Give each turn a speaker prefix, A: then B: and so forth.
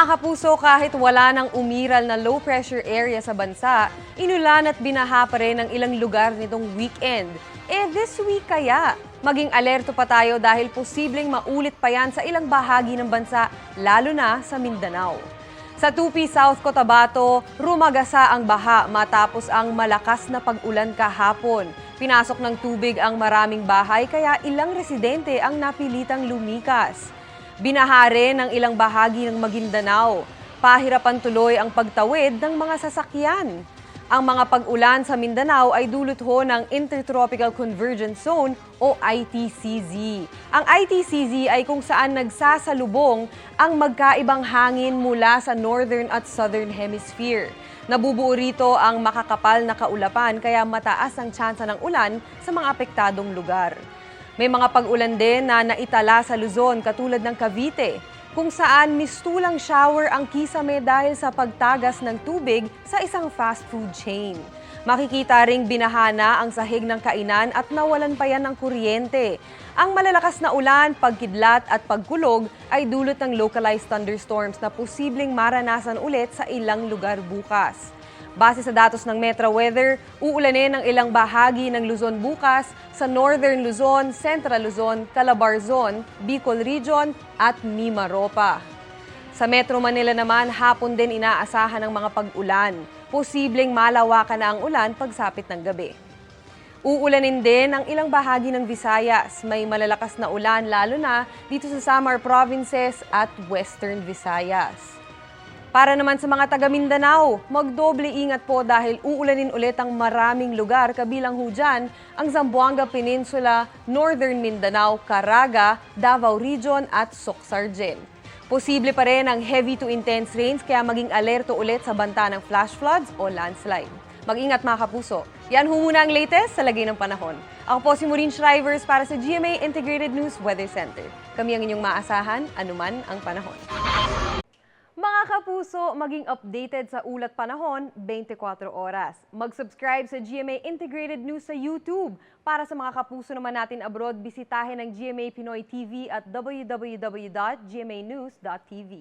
A: Mga kapuso, kahit wala ng umiral na low pressure area sa bansa, inulan at binaha pa rin ang ilang lugar nitong weekend. This week kaya, maging alerto pa tayo dahil posibleng maulit pa yan sa ilang bahagi ng bansa, lalo na sa Mindanao. Sa Tupi, South Cotabato, rumagasa ang baha matapos ang malakas na pag-ulan kahapon. Pinasok ng tubig ang maraming bahay kaya ilang residente ang napilitang lumikas. Binaha rin ang ilang bahagi ng Maguindanao. Pahirapan tuloy ang pagtawid ng mga sasakyan. Ang mga pag-ulan sa Mindanao ay dulot ho ng Intertropical Convergence Zone o ITCZ. Ang ITCZ ay kung saan nagsasalubong ang magkaibang hangin mula sa Northern at Southern Hemisphere. Nabubuo rito ang makakapal na kaulapan kaya mataas ang tsansa ng ulan sa mga apektadong lugar. May mga pag-ulan din na naitala sa Luzon katulad ng Cavite, kung saan mistulang shower ang kisame dahil sa pagtagas ng tubig sa isang fast food chain. Makikita ring binahana ang sahig ng kainan at nawalan pa yan ng kuryente. Ang malalakas na ulan, pagkidlat at pagkulog ay dulot ng localized thunderstorms na posibleng maranasan ulit sa ilang lugar bukas. Base sa datos ng Metro Weather, uulanin ang ilang bahagi ng Luzon bukas sa Northern Luzon, Central Luzon, Calabarzon, Bicol Region at Mimaropa. Sa Metro Manila naman, hapon din inaasahan ng mga pag-ulan. Posibleng malawakan na ang ulan pagsapit ng gabi. Uulanin din ang ilang bahagi ng Visayas. May malalakas na ulan lalo na dito sa Samar Provinces at Western Visayas. Para naman sa mga taga Mindanao, magdoble ingat po dahil uulanin ulit ang maraming lugar kabilang ho dyan ang Zamboanga Peninsula, Northern Mindanao, Caraga, Davao Region at Soc-Sargen. Posible pa rin ang heavy to intense rains kaya maging alerto ulit sa banta ng flash floods o landslide. Mag-ingat mga kapuso. Yan ho muna ang latest sa lagay ng panahon. Ako po si Maureen Shrivers para sa GMA Integrated News Weather Center. Kami ang inyong maasahan, anuman ang panahon. Mga kapuso, maging updated sa ulat panahon 24 oras. Mag-subscribe sa GMA Integrated News sa YouTube. Para sa mga kapuso naman natin abroad, bisitahin ang GMA Pinoy TV at www.gmanews.tv.